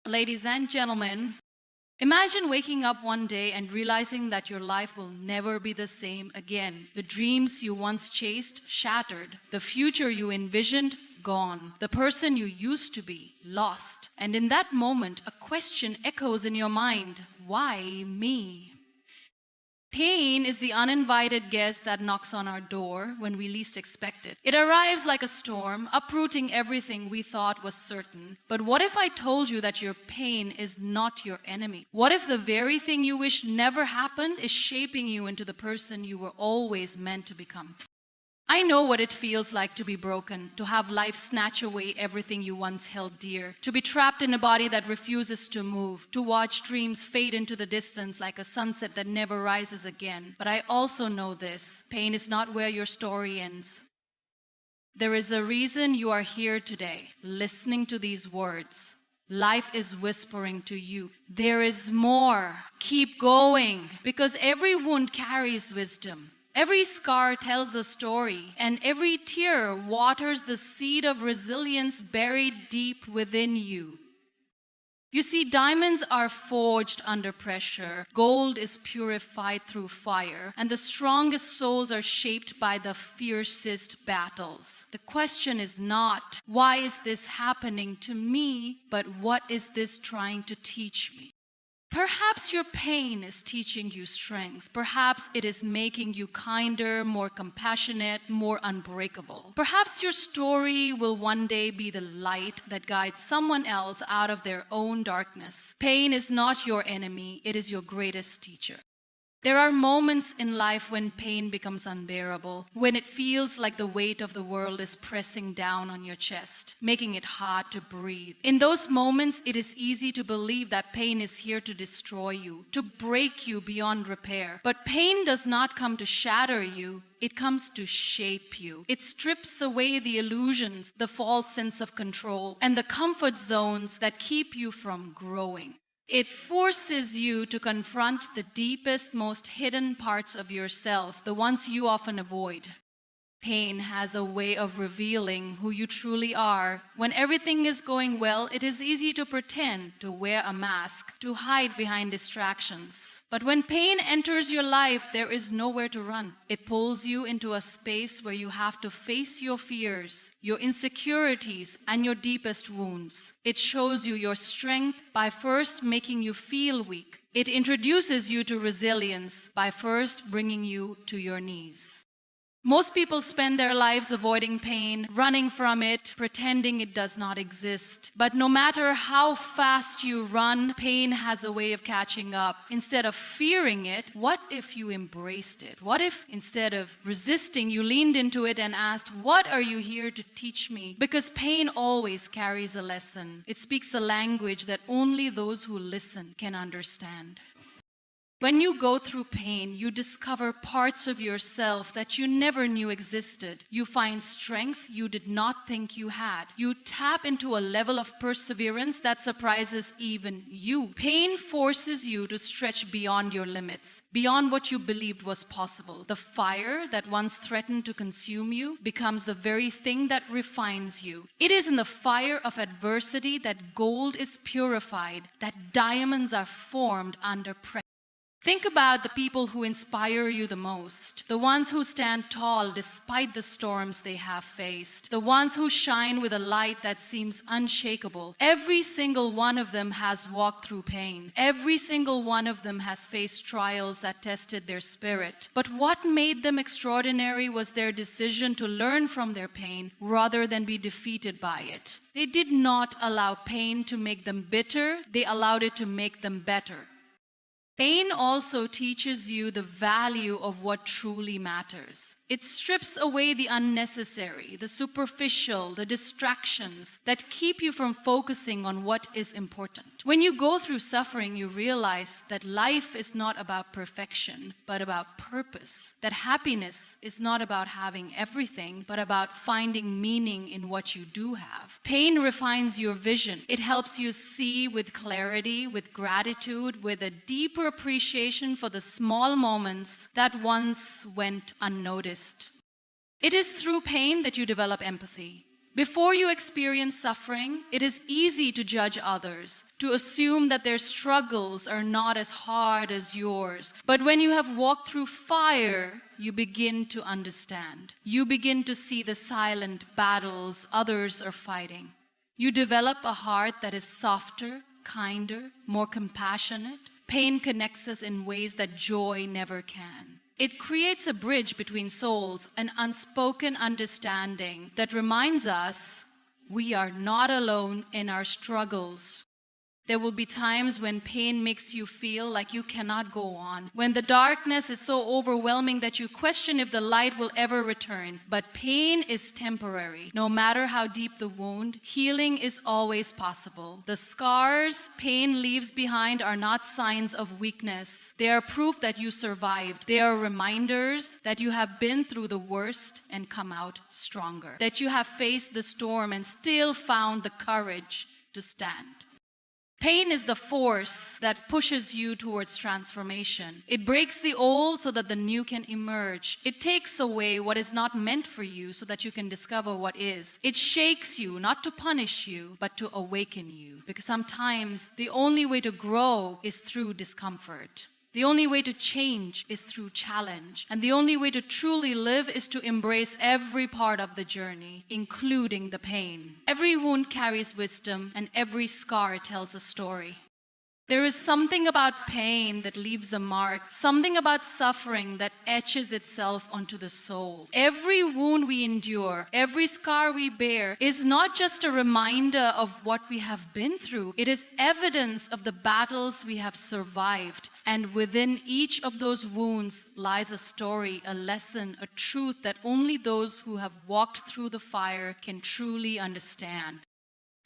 Ladies and gentlemen, imagine waking up one day and realizing that your life will never be the same again. The dreams you once chased shattered. The future you envisioned gone. The person you used to be lost. And in that moment, a question echoes in your mind. Why me? Pain is the uninvited guest that knocks on our door when we least expect it. It arrives like a storm, uprooting everything we thought was certain. But what if I told you that your pain is not your enemy? What if the very thing you wish never happened is shaping you into the person you were always meant to become? I know what it feels like to be broken, to have life snatch away everything you once held dear, to be trapped in a body that refuses to move, to watch dreams fade into the distance like a sunset that never rises again. But I also know this: pain is not where your story ends. There is a reason you are here today, listening to these words. Life is whispering to you, there is more. Keep going, because every wound carries wisdom. Every scar tells a story, and every tear waters the seed of resilience buried deep within you. You see, diamonds are forged under pressure, gold is purified through fire, and the strongest souls are shaped by the fiercest battles. The question is not, why is this happening to me, but what is this trying to teach me? Perhaps your pain is teaching you strength. Perhaps it is making you kinder, more compassionate, more unbreakable. Perhaps your story will one day be the light that guides someone else out of their own darkness. Pain is not your enemy, it is your greatest teacher. There are moments in life when pain becomes unbearable, when it feels like the weight of the world is pressing down on your chest, making it hard to breathe. In those moments, it is easy to believe that pain is here to destroy you, to break you beyond repair. But pain does not come to shatter you, it comes to shape you. It strips away the illusions, the false sense of control, and the comfort zones that keep you from growing. It forces you to confront the deepest, most hidden parts of yourself, the ones you often avoid. Pain has a way of revealing who you truly are. When everything is going well, it is easy to pretend, to wear a mask, to hide behind distractions. But when pain enters your life, there is nowhere to run. It pulls you into a space where you have to face your fears, your insecurities, and your deepest wounds. It shows you your strength by first making you feel weak. It introduces you to resilience by first bringing you to your knees. Most people spend their lives avoiding pain, running from it, pretending it does not exist. But no matter how fast you run, pain has a way of catching up. Instead of fearing it, what if you embraced it? What if instead of resisting, you leaned into it and asked, what are you here to teach me? Because pain always carries a lesson. It speaks a language that only those who listen can understand. When you go through pain, you discover parts of yourself that you never knew existed. You find strength you did not think you had. You tap into a level of perseverance that surprises even you. Pain forces you to stretch beyond your limits, beyond what you believed was possible. The fire that once threatened to consume you becomes the very thing that refines you. It is in the fire of adversity that gold is purified, that diamonds are formed under pressure. Think about the people who inspire you the most, the ones who stand tall despite the storms they have faced, the ones who shine with a light that seems unshakable. Every single one of them has walked through pain. Every single one of them has faced trials that tested their spirit. But what made them extraordinary was their decision to learn from their pain rather than be defeated by it. They did not allow pain to make them bitter, they allowed it to make them better. Pain also teaches you the value of what truly matters. It strips away the unnecessary, the superficial, the distractions that keep you from focusing on what is important. When you go through suffering, you realize that life is not about perfection, but about purpose. That happiness is not about having everything, but about finding meaning in what you do have. Pain refines your vision. It helps you see with clarity, with gratitude, with a deeper appreciation for the small moments that once went unnoticed. It is through pain that you develop empathy. Before you experience suffering, it is easy to judge others, to assume that their struggles are not as hard as yours. But when you have walked through fire, you begin to understand. You begin to see the silent battles others are fighting. You develop a heart that is softer, kinder, more compassionate. Pain connects us in ways that joy never can. It creates a bridge between souls, an unspoken understanding that reminds us we are not alone in our struggles. There will be times when pain makes you feel like you cannot go on, when the darkness is so overwhelming that you question if the light will ever return. But pain is temporary. No matter how deep the wound, healing is always possible. The scars pain leaves behind are not signs of weakness. They are proof that you survived. They are reminders that you have been through the worst and come out stronger, that you have faced the storm and still found the courage to stand. Pain is the force that pushes you towards transformation. It breaks the old so that the new can emerge. It takes away what is not meant for you so that you can discover what is. It shakes you, not to punish you, but to awaken you. Because sometimes the only way to grow is through discomfort. The only way to change is through challenge. And the only way to truly live is to embrace every part of the journey, including the pain. Every wound carries wisdom, and every scar tells a story. There is something about pain that leaves a mark, something about suffering that etches itself onto the soul. Every wound we endure, every scar we bear is not just a reminder of what we have been through. It is evidence of the battles we have survived. And within each of those wounds lies a story, a lesson, a truth that only those who have walked through the fire can truly understand.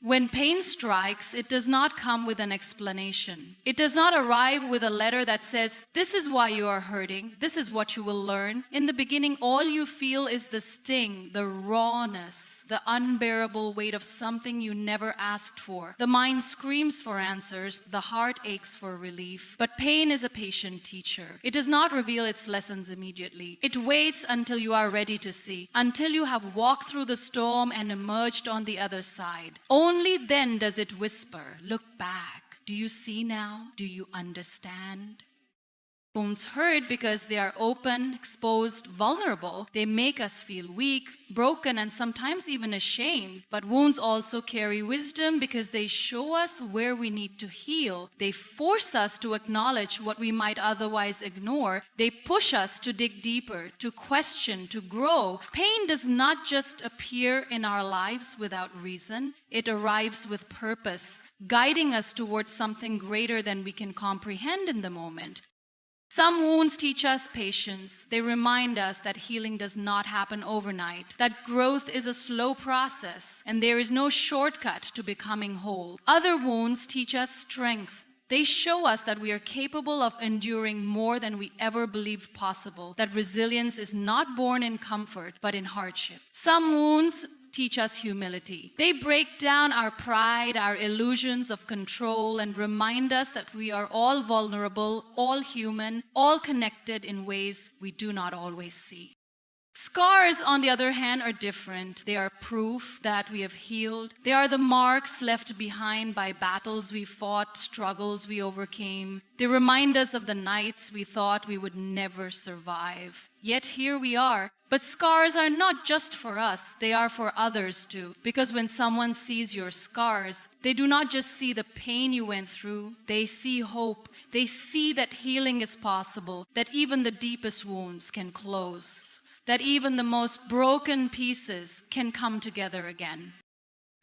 When pain strikes, it does not come with an explanation. It does not arrive with a letter that says, this is why you are hurting, this is what you will learn. In the beginning, all you feel is the sting, the rawness, the unbearable weight of something you never asked for. The mind screams for answers, the heart aches for relief. But pain is a patient teacher. It does not reveal its lessons immediately. It waits until you are ready to see, until you have walked through the storm and emerged on the other side. Only then does it whisper, look back. Do you see now? Do you understand? Wounds hurt because they are open, exposed, vulnerable. They make us feel weak, broken, and sometimes even ashamed. But wounds also carry wisdom because they show us where we need to heal. They force us to acknowledge what we might otherwise ignore. They push us to dig deeper, to question, to grow. Pain does not just appear in our lives without reason. It arrives with purpose, guiding us towards something greater than we can comprehend in the moment. Some wounds teach us patience. They remind us that healing does not happen overnight, that growth is a slow process, and there is no shortcut to becoming whole. Other wounds teach us strength. They show us that we are capable of enduring more than we ever believed possible, that resilience is not born in comfort, but in hardship. Some wounds teach us humility. They break down our pride, our illusions of control, and remind us that we are all vulnerable, all human, all connected in ways we do not always see. Scars, on the other hand, are different. They are proof that we have healed. They are the marks left behind by battles we fought, struggles we overcame. They remind us of the nights we thought we would never survive. Yet here we are. But scars are not just for us, they are for others too. Because when someone sees your scars, they do not just see the pain you went through, they see hope. They see that healing is possible, that even the deepest wounds can close, that even the most broken pieces can come together again.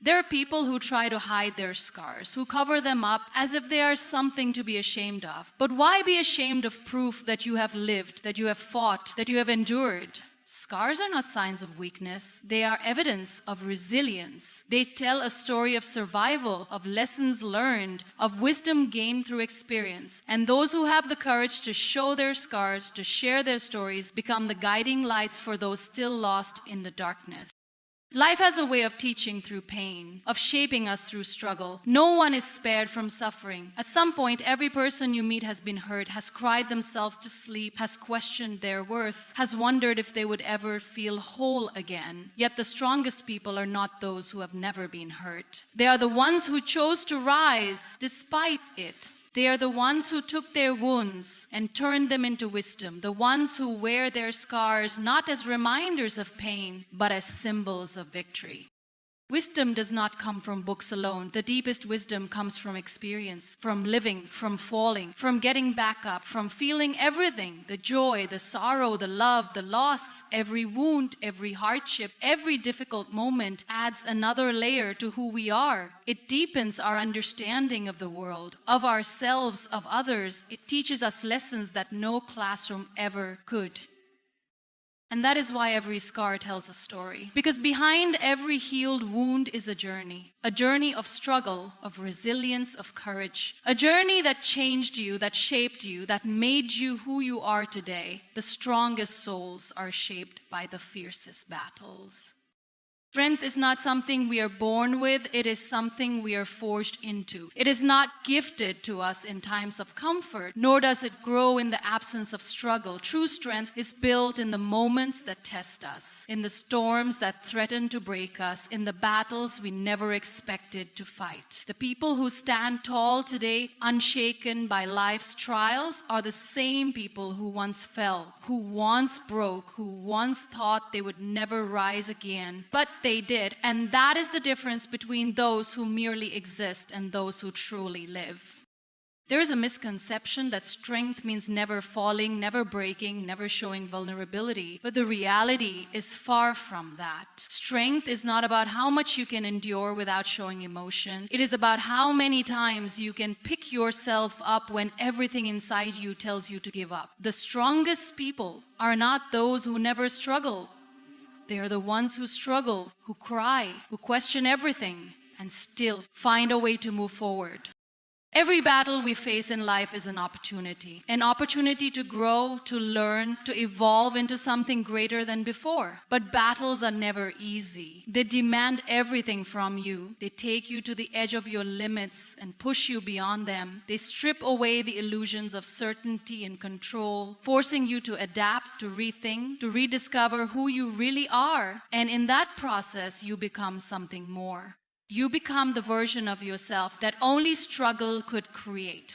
There are people who try to hide their scars, who cover them up as if they are something to be ashamed of. But why be ashamed of proof that you have lived, that you have fought, that you have endured? Scars are not signs of weakness. They are evidence of resilience. They tell a story of survival, of lessons learned, of wisdom gained through experience. And those who have the courage to show their scars, to share their stories, become the guiding lights for those still lost in the darkness. Life has a way of teaching through pain, of shaping us through struggle. No one is spared from suffering. At some point, every person you meet has been hurt, has cried themselves to sleep, has questioned their worth, has wondered if they would ever feel whole again. Yet the strongest people are not those who have never been hurt. They are the ones who chose to rise despite it. They are the ones who took their wounds and turned them into wisdom, the ones who wear their scars not as reminders of pain, but as symbols of victory. Wisdom does not come from books alone. The deepest wisdom comes from experience, from living, from falling, from getting back up, from feeling everything, the joy, the sorrow, the love, the loss. Every wound, every hardship, every difficult moment adds another layer to who we are. It deepens our understanding of the world, of ourselves, of others. It teaches us lessons that no classroom ever could. And that is why every scar tells a story. Because behind every healed wound is a journey of struggle, of resilience, of courage. A journey that changed you, that shaped you, that made you who you are today. The strongest souls are shaped by the fiercest battles. Strength is not something we are born with, it is something we are forged into. It is not gifted to us in times of comfort, nor does it grow in the absence of struggle. True strength is built in the moments that test us, in the storms that threaten to break us, in the battles we never expected to fight. The people who stand tall today, unshaken by life's trials, are the same people who once fell, who once broke, who once thought they would never rise again. But they did, and that is the difference between those who merely exist and those who truly live. There is a misconception that strength means never falling, never breaking, never showing vulnerability, but the reality is far from that. Strength is not about how much you can endure without showing emotion. It is about how many times you can pick yourself up when everything inside you tells you to give up. The strongest people are not those who never struggle. They are the ones who struggle, who cry, who question everything, and still find a way to move forward. Every battle we face in life is an opportunity to grow, to learn, to evolve into something greater than before. But battles are never easy. They demand everything from you. They take you to the edge of your limits and push you beyond them. They strip away the illusions of certainty and control, forcing you to adapt, to rethink, to rediscover who you really are. And in that process, you become something more. You become the version of yourself that only struggle could create.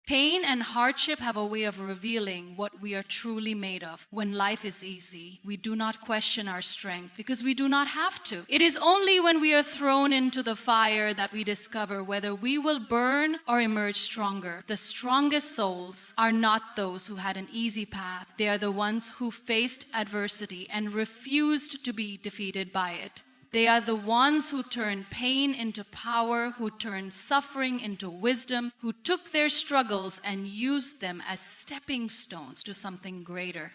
Pain and hardship have a way of revealing what we are truly made of. When life is easy, we do not question our strength because we do not have to. It is only when we are thrown into the fire that we discover whether we will burn or emerge stronger. The strongest souls are not those who had an easy path. They are the ones who faced adversity and refused to be defeated by it. They are the ones who turned pain into power, who turned suffering into wisdom, who took their struggles and used them as stepping stones to something greater.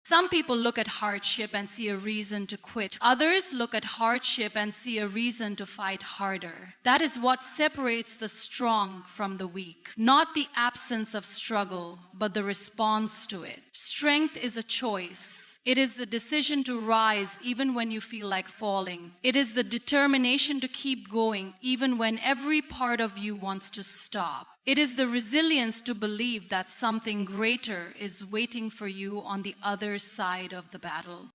Some people look at hardship and see a reason to quit. Others look at hardship and see a reason to fight harder. That is what separates the strong from the weak. Not the absence of struggle, but the response to it. Strength is a choice. It is the decision to rise even when you feel like falling. It is the determination to keep going even when every part of you wants to stop. It is the resilience to believe that something greater is waiting for you on the other side of the battle.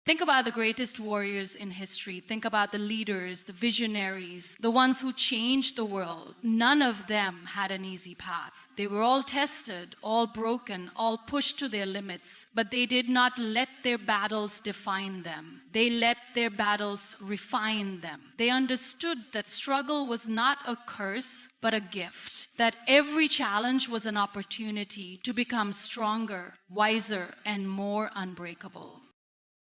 Think about the greatest warriors in history. Think about the leaders, the visionaries, the ones who changed the world. None of them had an easy path. They were all tested, all broken, all pushed to their limits. But they did not let their battles define them. They let their battles refine them. They understood that struggle was not a curse, but a gift. That every challenge was an opportunity to become stronger, wiser, and more unbreakable.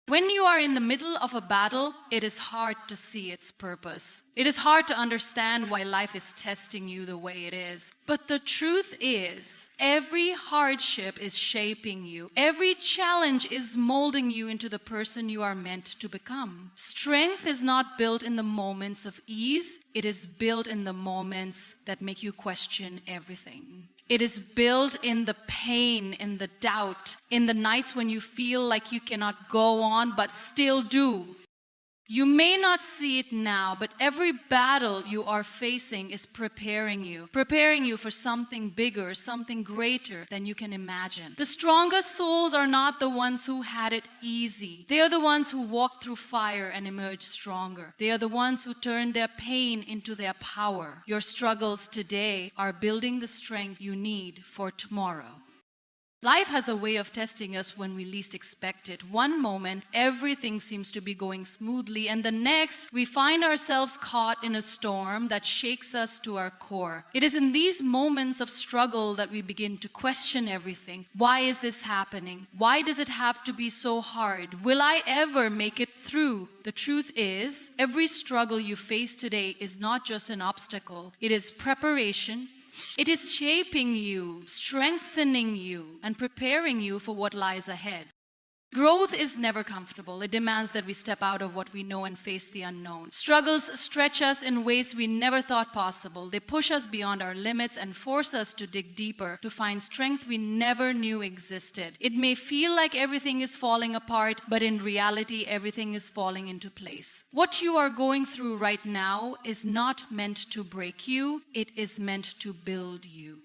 When you are in the middle of a battle, it is hard to see its purpose. It is hard to understand why life is testing you the way it is. But the truth is, every hardship is shaping you. Every challenge is molding you into the person you are meant to become. Strength is not built in the moments of ease. It is built in the moments that make you question everything. It is built in the pain, in the doubt, in the nights when you feel like you cannot go on but still do. You may not see it now, but every battle you are facing is preparing you for something bigger, something greater than you can imagine. The strongest souls are not the ones who had it easy. They are the ones who walked through fire and emerged stronger. They are the ones who turned their pain into their power. Your struggles today are building the strength you need for tomorrow. Life has a way of testing us when we least expect it. One moment, everything seems to be going smoothly, and the next, we find ourselves caught in a storm that shakes us to our core. It is in these moments of struggle that we begin to question everything. Why is this happening? Why does it have to be so hard? Will I ever make it through? The truth is, every struggle you face today is not just an obstacle. It is preparation. It is shaping you, strengthening you, and preparing you for what lies ahead. Growth is never comfortable. It demands that we step out of what we know and face the unknown. Struggles stretch us in ways we never thought possible. They push us beyond our limits and force us to dig deeper, to find strength we never knew existed. It may feel like everything is falling apart, but in reality, everything is falling into place. What you are going through right now is not meant to break you. It is meant to build you.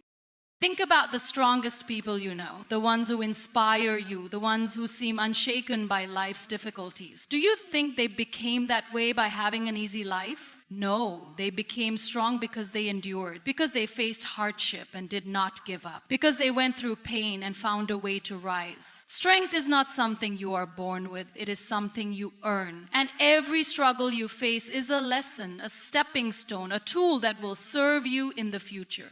Think about the strongest people you know, the ones who inspire you, the ones who seem unshaken by life's difficulties. Do you think they became that way by having an easy life? No, they became strong because they endured, because they faced hardship and did not give up, because they went through pain and found a way to rise. Strength is not something you are born with, it is something you earn. And every struggle you face is a lesson, a stepping stone, a tool that will serve you in the future.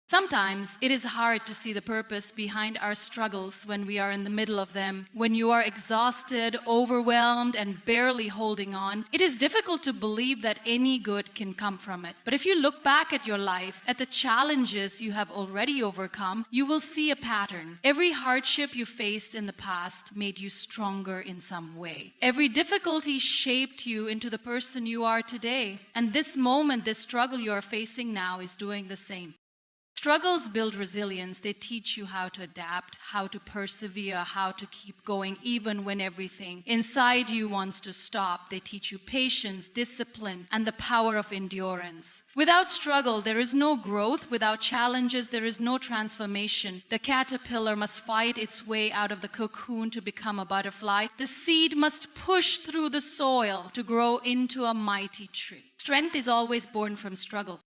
Sometimes it is hard to see the purpose behind our struggles when we are in the middle of them. When you are exhausted, overwhelmed, and barely holding on, it is difficult to believe that any good can come from it. But if you look back at your life, at the challenges you have already overcome, you will see a pattern. Every hardship you faced in the past made you stronger in some way. Every difficulty shaped you into the person you are today. And this moment, this struggle you are facing now is doing the same. Struggles build resilience. They teach you how to adapt, how to persevere, how to keep going even when everything inside you wants to stop. They teach you patience, discipline, and the power of endurance. Without struggle, there is no growth. Without challenges, there is no transformation. The caterpillar must fight its way out of the cocoon to become a butterfly. The seed must push through the soil to grow into a mighty tree. Strength is always born from struggle.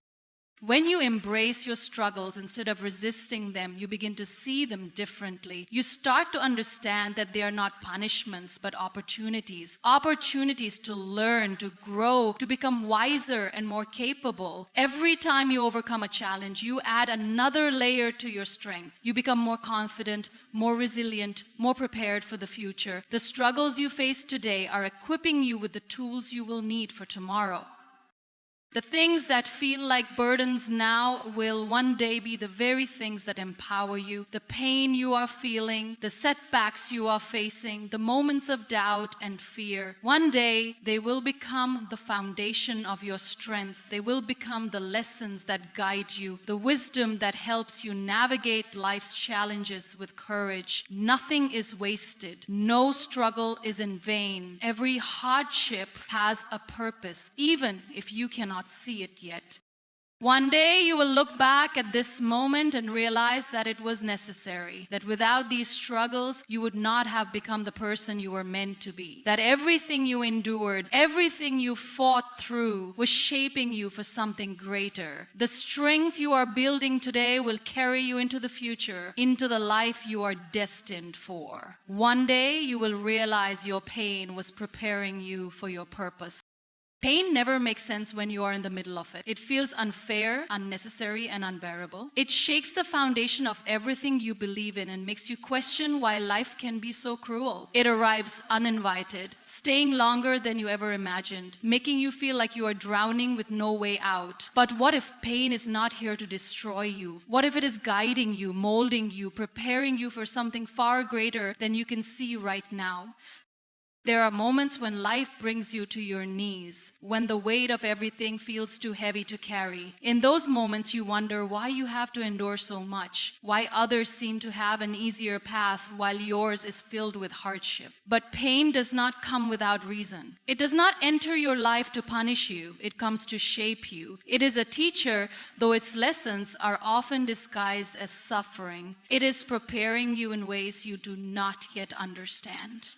When you embrace your struggles instead of resisting them, you begin to see them differently. You start to understand that they are not punishments, but opportunities. Opportunities to learn, to grow, to become wiser and more capable. Every time you overcome a challenge, you add another layer to your strength. You become more confident, more resilient, more prepared for the future. The struggles you face today are equipping you with the tools you will need for tomorrow. The things that feel like burdens now will one day be the very things that empower you. The pain you are feeling, the setbacks you are facing, the moments of doubt and fear. One day, they will become the foundation of your strength. They will become the lessons that guide you, the wisdom that helps you navigate life's challenges with courage. Nothing is wasted. No struggle is in vain. Every hardship has a purpose, even if you cannot see it yet. One day you will look back at this moment and realize that it was necessary, that without these struggles, you would not have become the person you were meant to be, that everything you endured, everything you fought through was shaping you for something greater. The strength you are building today will carry you into the future, into the life you are destined for. One day you will realize your pain was preparing you for your purpose. Pain never makes sense when you are in the middle of it. It feels unfair, unnecessary, and unbearable. It shakes the foundation of everything you believe in and makes you question why life can be so cruel. It arrives uninvited, staying longer than you ever imagined, making you feel like you are drowning with no way out. But what if pain is not here to destroy you? What if it is guiding you, molding you, preparing you for something far greater than you can see right now? There are moments when life brings you to your knees, when the weight of everything feels too heavy to carry. In those moments, you wonder why you have to endure so much, why others seem to have an easier path while yours is filled with hardship. But pain does not come without reason. It does not enter your life to punish you, it comes to shape you. It is a teacher, though its lessons are often disguised as suffering. It is preparing you in ways you do not yet understand.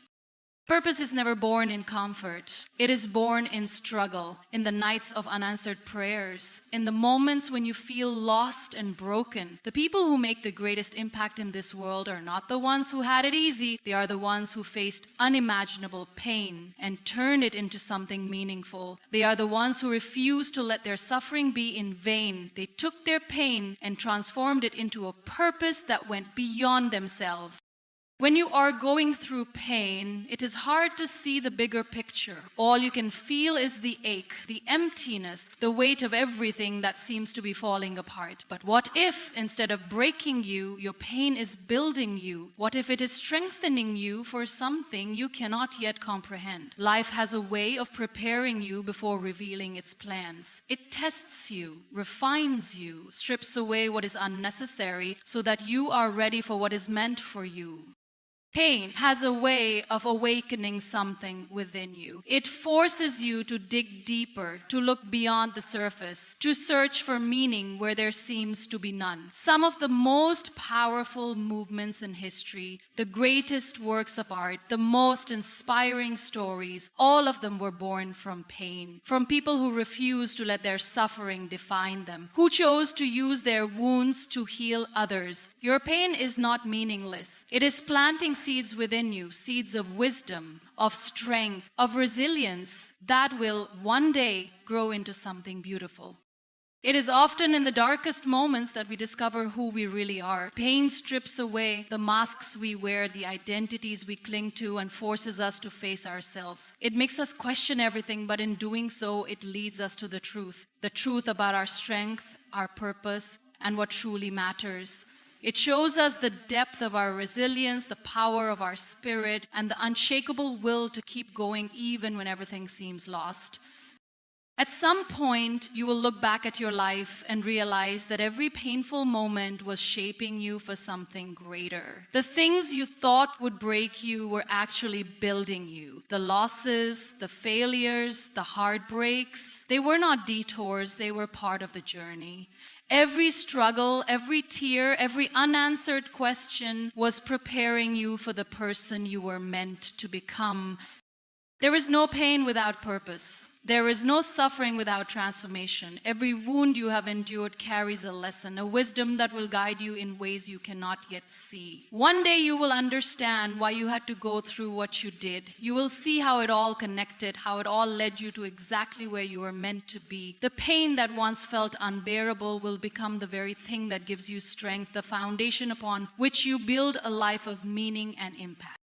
Purpose is never born in comfort. It is born in struggle, in the nights of unanswered prayers, in the moments when you feel lost and broken. The people who make the greatest impact in this world are not the ones who had it easy. They are the ones who faced unimaginable pain and turned it into something meaningful. They are the ones who refused to let their suffering be in vain. They took their pain and transformed it into a purpose that went beyond themselves. When you are going through pain, it is hard to see the bigger picture. All you can feel is the ache, the emptiness, the weight of everything that seems to be falling apart. But what if, instead of breaking you, your pain is building you? What if it is strengthening you for something you cannot yet comprehend? Life has a way of preparing you before revealing its plans. It tests you, refines you, strips away what is unnecessary so that you are ready for what is meant for you. Pain has a way of awakening something within you. It forces you to dig deeper, to look beyond the surface, to search for meaning where there seems to be none. Some of the most powerful movements in history, the greatest works of art, the most inspiring stories, all of them were born from pain, from people who refused to let their suffering define them, who chose to use their wounds to heal others. Your pain is not meaningless. It is planting seeds within you, seeds of wisdom, of strength, of resilience that will one day grow into something beautiful. It is often in the darkest moments that we discover who we really are. Pain strips away the masks we wear, the identities we cling to, and forces us to face ourselves. It makes us question everything, but in doing so, it leads us to the truth about our strength, our purpose, and what truly matters. It shows us the depth of our resilience, the power of our spirit, and the unshakable will to keep going even when everything seems lost. At some point, you will look back at your life and realize that every painful moment was shaping you for something greater. The things you thought would break you were actually building you. The losses, the failures, the heartbreaks, they were not detours, they were part of the journey. Every struggle, every tear, every unanswered question was preparing you for the person you were meant to become. There is no pain without purpose. There is no suffering without transformation. Every wound you have endured carries a lesson, a wisdom that will guide you in ways you cannot yet see. One day you will understand why you had to go through what you did. You will see how it all connected, how it all led you to exactly where you were meant to be. The pain that once felt unbearable will become the very thing that gives you strength, the foundation upon which you build a life of meaning and impact.